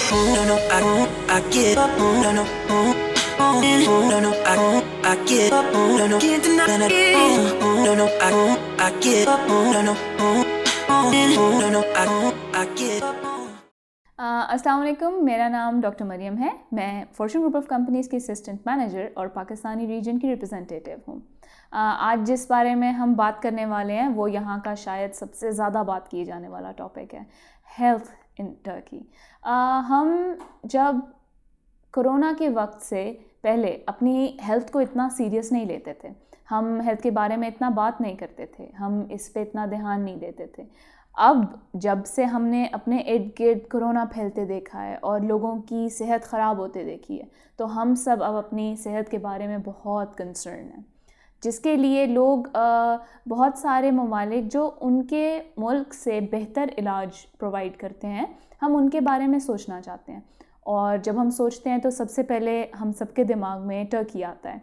No, no, I give up. No, no, no, no, I give up. No, no, can't deny it. No, no, I give up. No, no, no, no, I give up. अस्सलाम वालेकुम, मेरा नाम doctor Maryam है। मैं Fortune group of companies की assistant manager और Pakistani reason की representative हूँ। आज जिस बारे में हम बात करने वाले हैं वो यहाँ का शायद सबसे ज़्यादा बात की जाने वाला टॉपिक है, हेल्थ इन टर्की। हम जब कोरोना के वक्त से पहले अपनी हेल्थ को इतना सीरियस नहीं लेते थे, हम हेल्थ के बारे में इतना बात नहीं करते थे, हम इस पे इतना ध्यान नहीं देते थे। अब जब से हमने अपने इर्द गिर्द कोरोना फैलते देखा है और लोगों की सेहत ख़राब होते देखी है, तो हम सब अब अपनी सेहत के बारे में बहुत कंसर्न हैं, जिसके लिए लोग बहुत सारे ममालिक जो उनके मुल्क से बेहतर इलाज प्रोवाइड करते हैं, हम उनके बारे में सोचना चाहते हैं। और जब हम सोचते हैं तो सबसे पहले हम सबके दिमाग में टर्की आता है,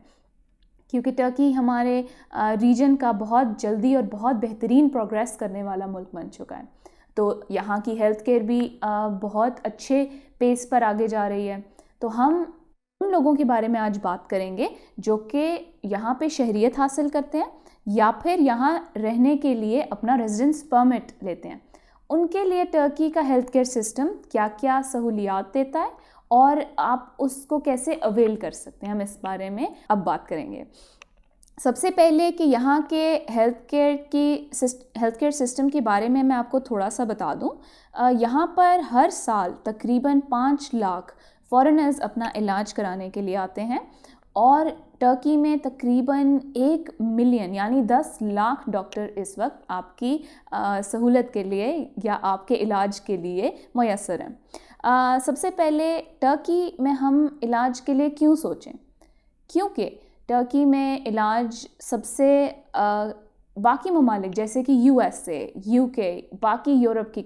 क्योंकि टर्की हमारे रीजन का बहुत जल्दी और बहुत बेहतरीन प्रोग्रेस करने वाला मुल्क बन चुका है। तो यहाँ की हेल्थ केयर भी बहुत अच्छे पेस पर आगे जा रही है। तो हम उन लोगों के बारे में आज बात करेंगे जो कि यहाँ पे शहरियत हासिल करते हैं या फिर यहाँ रहने के लिए अपना रेजिडेंस परमिट लेते हैं। उनके लिए टर्की का हेल्थ केयर सिस्टम क्या क्या सहूलियात देता है और आप उसको कैसे अवेल कर सकते हैं, हम इस बारे में अब बात करेंगे। सबसे पहले कि यहाँ के हेल्थ केयर सिस्टम के बारे में मैं आपको थोड़ा सा बता दूँ। यहाँ पर हर साल तकरीबन 5 लाख फॉरेनर्स अपना इलाज कराने के लिए आते हैं और टर्की में तकरीबन 1 मिलियन यानी 10 लाख डॉक्टर इस वक्त आपकी सहूलत के लिए या आपके इलाज के लिए मुयस्सर हैं। सबसे पहले टर्की में हम इलाज के लिए क्यों सोचें, क्योंकि टर्की में इलाज सबसे बाकी ममालिक जैसे कि USA, UK, बाकी यूरोप की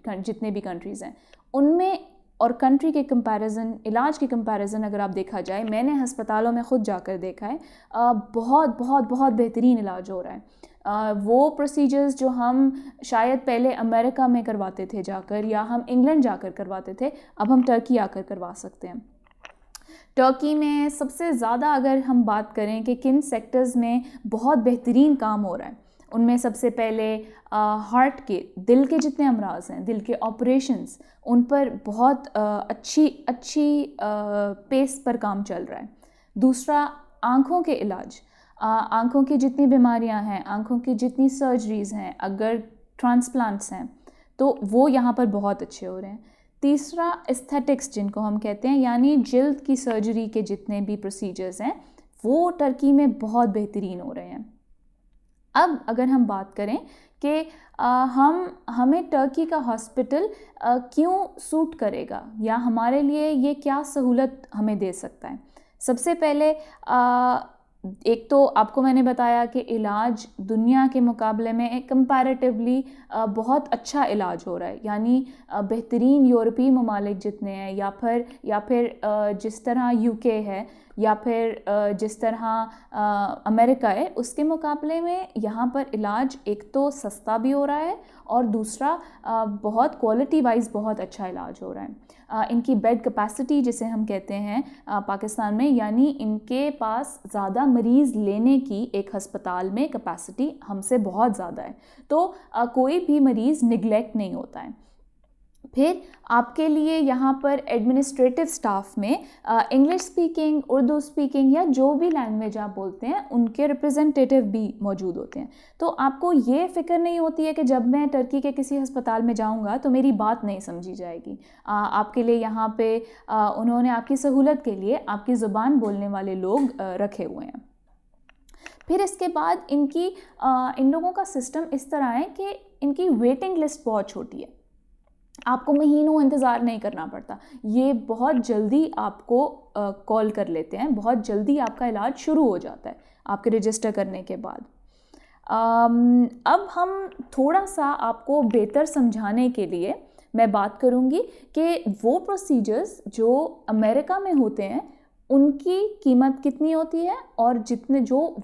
जितने भी कंट्रीज़ हैं उनमें और कंट्री के कंपैरिजन, इलाज के कंपैरिजन अगर आप देखा जाए, मैंने हस्पतालों में ख़ुद जाकर देखा है, बहुत बहुत बहुत बेहतरीन इलाज हो रहा है। वो प्रोसीजर्स जो हम शायद पहले अमेरिका में करवाते थे जाकर या हम इंग्लैंड जाकर करवाते थे, अब हम टर्की आकर करवा सकते हैं। टर्की में सबसे ज़्यादा अगर हम बात करें कि किन सेक्टर्स में बहुत बेहतरीन काम हो रहा है, उनमें सबसे पहले हार्ट के, दिल के जितने अमराज हैं, दिल के ऑपरेशंस, उन पर बहुत अच्छी पेस पर काम चल रहा है। दूसरा, आँखों के इलाज, आँखों की जितनी बीमारियां हैं, आँखों की जितनी सर्जरीज़ हैं, अगर ट्रांसप्लांट्स हैं तो वो यहाँ पर बहुत अच्छे हो रहे हैं। तीसरा, एस्थेटिक्स जिनको हम कहते हैं, यानी जिल्द की सर्जरी के जितने भी प्रोसीजर्स हैं वो टर्की में बहुत बेहतरीन हो रहे हैं। अब अगर हम बात करें कि हमें टर्की का हॉस्पिटल क्यों सूट करेगा या हमारे लिए ये क्या सहूलत हमें दे सकता है, सबसे पहले एक तो आपको मैंने बताया कि इलाज दुनिया के मुकाबले में कंपैरेटिवली बहुत अच्छा इलाज हो रहा है, यानी बेहतरीन यूरोपीय ममालिक जितने हैं या फिर जिस तरह UK है या फिर जिस तरह अमेरिका है, उसके मुकाबले में यहाँ पर इलाज एक तो सस्ता भी हो रहा है और दूसरा बहुत क्वालिटी वाइज बहुत अच्छा इलाज हो रहा है। इनकी बेड कैपेसिटी जिसे हम कहते हैं पाकिस्तान में, यानी इनके पास ज़्यादा मरीज़ लेने की एक हस्पताल में कैपेसिटी हमसे बहुत ज़्यादा है, तो कोई भी मरीज़ निगलेक्ट नहीं होता है। फिर आपके लिए यहाँ पर एडमिनिस्ट्रेटिव स्टाफ में इंग्लिश स्पीकिंग, उर्दू स्पीकिंग या जो भी लैंग्वेज आप बोलते हैं उनके रिप्रेजेंटेटिव भी मौजूद होते हैं। तो आपको ये फ़िक्र नहीं होती है कि जब मैं टर्की के किसी अस्पताल में जाऊँगा तो मेरी बात नहीं समझी जाएगी। आपके लिए यहाँ पे उन्होंने आपकी सहूलत के लिए आपकी ज़ुबान बोलने वाले लोग रखे हुए हैं। फिर इसके बाद इन लोगों का सिस्टम इस तरह है कि इनकी वेटिंग लिस्ट बहुत छोटी है, आपको महीनों इंतज़ार नहीं करना पड़ता। ये बहुत जल्दी आपको कॉल कर लेते हैं, बहुत जल्दी आपका इलाज शुरू हो जाता है आपके रजिस्टर करने के बाद। अब हम थोड़ा सा आपको बेहतर समझाने के लिए मैं बात करूँगी कि वो प्रोसीजर्स जो अमेरिका में होते हैं उनकी कीमत कितनी होती है और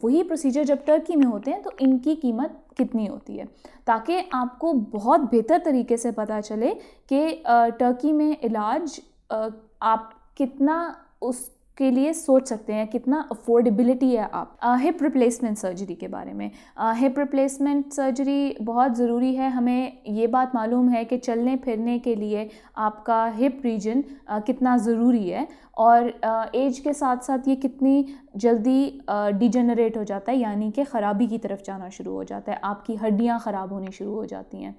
वही प्रोसीजर जब टर्की में होते हैं तो इनकी कीमत कितनी होती है, ताकि आपको बहुत बेहतर तरीके से पता चले कि टर्की में इलाज आप कितना उसके लिए सोच सकते हैं, कितना अफोर्डेबिलिटी है आप। हिप रिप्लेसमेंट सर्जरी के बारे में, हिप रिप्लेसमेंट सर्जरी बहुत ज़रूरी है। हमें ये बात मालूम है कि चलने फिरने के लिए आपका हिप रीजन कितना ज़रूरी है, और एज के साथ साथ ये कितनी जल्दी डिजेनरेट हो जाता है, यानी कि ख़राबी की तरफ जाना शुरू हो जाता है, आपकी हड्डियाँ ख़राब होनी शुरू हो जाती हैं।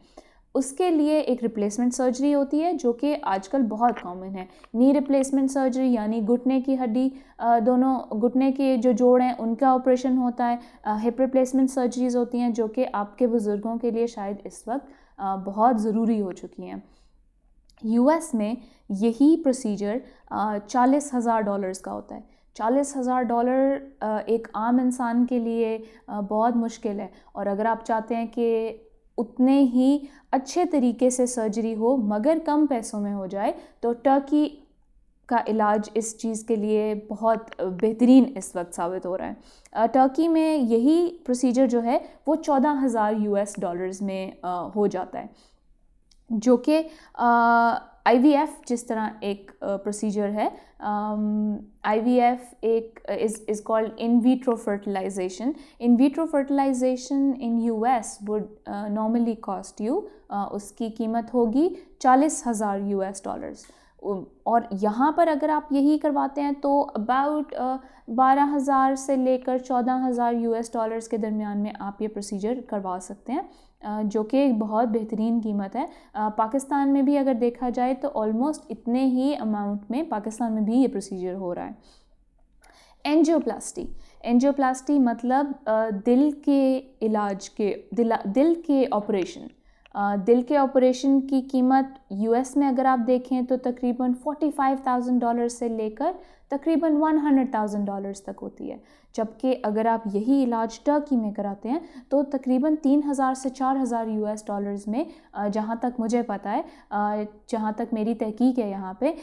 उसके लिए एक रिप्लेसमेंट सर्जरी होती है जो कि आजकल बहुत कॉमन है। नी रिप्लेसमेंट सर्जरी यानी घुटने की हड्डी, दोनों घुटने के जो जोड़ हैं उनका ऑपरेशन होता है। हिप रिप्लेसमेंट सर्जरीज़ होती हैं जो कि आपके बुज़ुर्गों के लिए शायद इस वक्त बहुत ज़रूरी हो चुकी हैं। यूएस में यही प्रोसीजर $40,000 का होता है। $40,000 एक आम इंसान के लिए बहुत मुश्किल है, और अगर आप चाहते हैं कि उतने ही अच्छे तरीके से सर्जरी हो मगर कम पैसों में हो जाए, तो टर्की का इलाज इस चीज़ के लिए बहुत बेहतरीन इस वक्त साबित हो रहा है। टर्की में यही प्रोसीजर जो है वो $14,000 में हो जाता है, जो कि IVF जिस तरह एक प्रोसीजर है। IVF एक is called in vitro fertilisation. In vitro fertilisation in US would normally cost you, उसकी कीमत होगी $40,000, और यहाँ पर अगर आप यही करवाते हैं तो अबाउट 12,000 से लेकर $14,000 के दरमियान में आप ये प्रोसीजर करवा सकते हैं, जो कि एक बहुत बेहतरीन कीमत है। पाकिस्तान में भी अगर देखा जाए तो ऑलमोस्ट इतने ही अमाउंट में पाकिस्तान में भी ये प्रोसीजर हो रहा है। एंजियोप्लास्टी, एंजियोप्लास्टी मतलब दिल के इलाज के दिल के ऑपरेशन। दिल के ऑपरेशन की कीमत US में अगर आप देखें तो तकरीबन $45,000 से लेकर तकरीबन $100,000 तक होती है, जबकि अगर आप यही इलाज टर्की में कराते हैं तो तकरीबन 3,000 से 4,000 US में, जहाँ तक मुझे पता है, जहाँ तक मेरी तहकीक है यहाँ पे,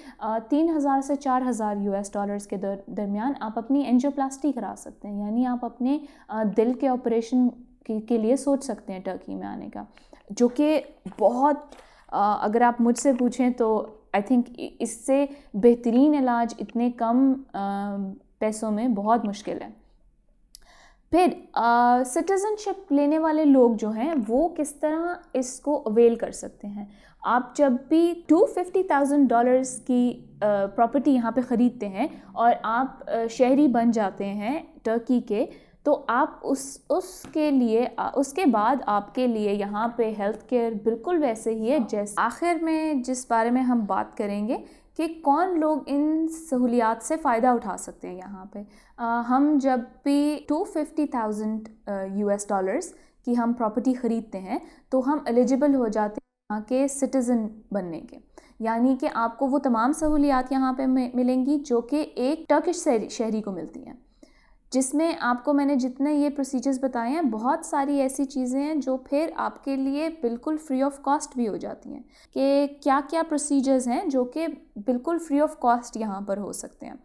3,000 से 4,000 US के दरमियान आप अपनी एंजियोप्लास्टी करा सकते हैं, यानी आप अपने दिल के ऑपरेशन के लिए सोच सकते हैं टर्की में आने का, जो कि बहुत अगर आप मुझसे पूछें तो आई थिंक इससे बेहतरीन इलाज इतने कम पैसों में बहुत मुश्किल है। फिर सिटीज़नशिप लेने वाले लोग जो हैं वो किस तरह इसको अवेल कर सकते हैं। आप जब भी $250,000 की प्रॉपर्टी यहाँ पे ख़रीदते हैं और आप शहरी बन जाते हैं टर्की के, तो आप उसके लिए उसके बाद आपके लिए यहाँ पे हेल्थ केयर बिल्कुल वैसे ही है जैसे। आखिर में जिस बारे में हम बात करेंगे कि कौन लोग इन सहूलियात से फ़ायदा उठा सकते हैं यहाँ पे। हम जब भी $250,000 की हम प्रॉपर्टी ख़रीदते हैं तो हम एलिजिबल हो जाते हैं यहाँ के सिटीज़न बनने के, यानी कि आपको वो तमाम सहूलियात यहाँ पे मिलेंगी जो कि एक टर्किश शहरी को मिलती हैं, जिसमें आपको मैंने जितने ये प्रोसीजर्स बताए हैं, बहुत सारी ऐसी चीज़ें हैं जो फिर आपके लिए बिल्कुल फ्री ऑफ कॉस्ट भी हो जाती हैं, कि क्या क्या प्रोसीजर्स हैं जो कि बिल्कुल फ्री ऑफ कॉस्ट यहाँ पर हो सकते हैं।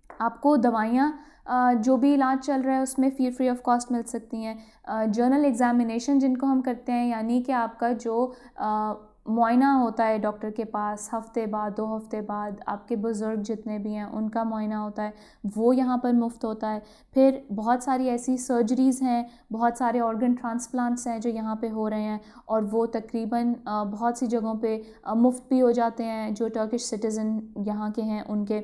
आपको दवाइयाँ जो भी इलाज चल रहा है उसमें फ्री ऑफ कॉस्ट मिल सकती हैं। जर्नल एग्ज़ामिनेशन जिनको हम करते हैं, यानी कि आपका जो मुआयना होता है डॉक्टर के पास हफ़्ते बाद 2 हफ़्ते बाद, आपके बुज़ुर्ग जितने भी हैं उनका मुआयना होता है, वो यहाँ पर मुफ्त होता है। फिर बहुत सारी ऐसी सर्जरीज़ हैं, बहुत सारे ऑर्गन ट्रांसप्लांट्स हैं जो यहाँ पे हो रहे हैं, और वो तकरीबन बहुत सी जगहों पे मुफ्त भी हो जाते हैं जो टर्किश सिटीज़न यहाँ के हैं उनके।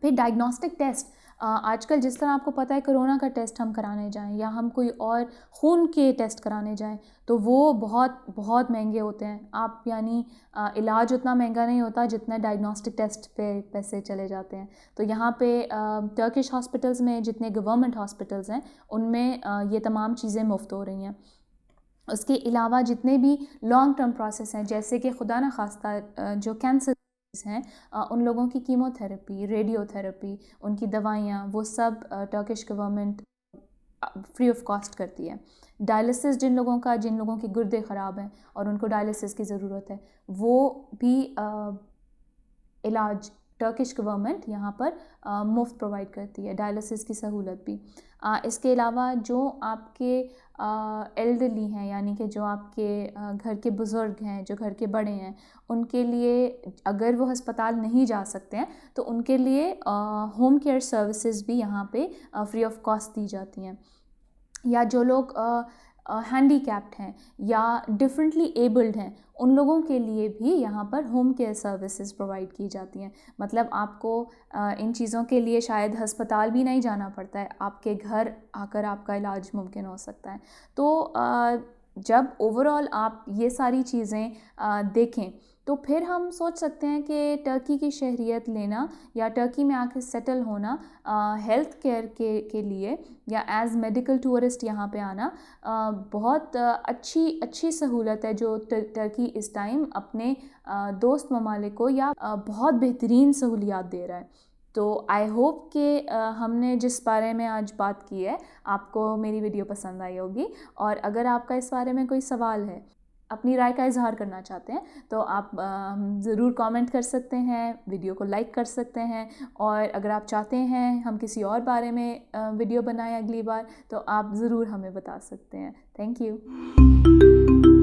फिर डायग्नोस्टिक टेस्ट, आजकल जिस तरह आपको पता है कोरोना का टेस्ट हम कराने जाएं या हम कोई और खून के टेस्ट कराने जाएं तो वो बहुत बहुत महंगे होते हैं। आप यानी इलाज उतना महंगा नहीं होता जितना डायग्नोस्टिक टेस्ट पे पैसे चले जाते हैं। तो यहाँ पे टर्किश हॉस्पिटल्स में जितने गवर्नमेंट हॉस्पिटल्स हैं उनमें ये तमाम चीज़ें मुफ्त हो रही हैं। उसके अलावा जितने भी लॉन्ग टर्म प्रोसेस हैं, जैसे कि खुदा न खास्ता जो कैंसर हैं, उन लोगों की कीमोथेरेपी, रेडियोथेरेपी, उनकी दवाइयाँ, वो सब Turkish government free of cost करती है। डायलिसिस जिन लोगों के गुर्दे ख़राब हैं और उनको डायलिसिस की ज़रूरत है, वो भी इलाज टर्किश गवर्नमेंट यहाँ पर मुफ्त प्रोवाइड करती है, डायलिसिस की सहूलत भी। इसके अलावा जो आपके एल्डरली हैं, यानी कि जो आपके घर के बुज़ुर्ग हैं, जो घर के बड़े हैं, उनके लिए अगर वो अस्पताल नहीं जा सकते हैं तो उनके लिए होम केयर सर्विसेज भी यहाँ पे फ्री ऑफ कॉस्ट दी जाती हैं। या जो लोग हैंडीकैप्ड हैं या डिफरेंटली एबल्ड हैं, उन लोगों के लिए भी यहाँ पर होम केयर सर्विसेज प्रोवाइड की जाती हैं। मतलब आपको इन चीज़ों के लिए शायद अस्पताल भी नहीं जाना पड़ता है, आपके घर आकर आपका इलाज मुमकिन हो सकता है। तो जब ओवरऑल आप ये सारी चीज़ें देखें तो फिर हम सोच सकते हैं कि टर्की की शहरियत लेना या टर्की में आके सेटल होना हेल्थ केयर के लिए या एज़ मेडिकल टूरिस्ट यहाँ पे आना बहुत अच्छी सहूलत है जो टर्की इस टाइम अपने दोस्त ममालिक को या बहुत बेहतरीन सहूलियात दे रहा है। तो आई होप कि हमने जिस बारे में आज बात की है आपको मेरी वीडियो पसंद आई होगी, और अगर आपका इस बारे में कोई सवाल है, अपनी राय का इजहार करना चाहते हैं, तो आप ज़रूर कमेंट कर सकते हैं, वीडियो को लाइक कर सकते हैं, और अगर आप चाहते हैं हम किसी और बारे में वीडियो बनाएं अगली बार, तो आप ज़रूर हमें बता सकते हैं। Thank you.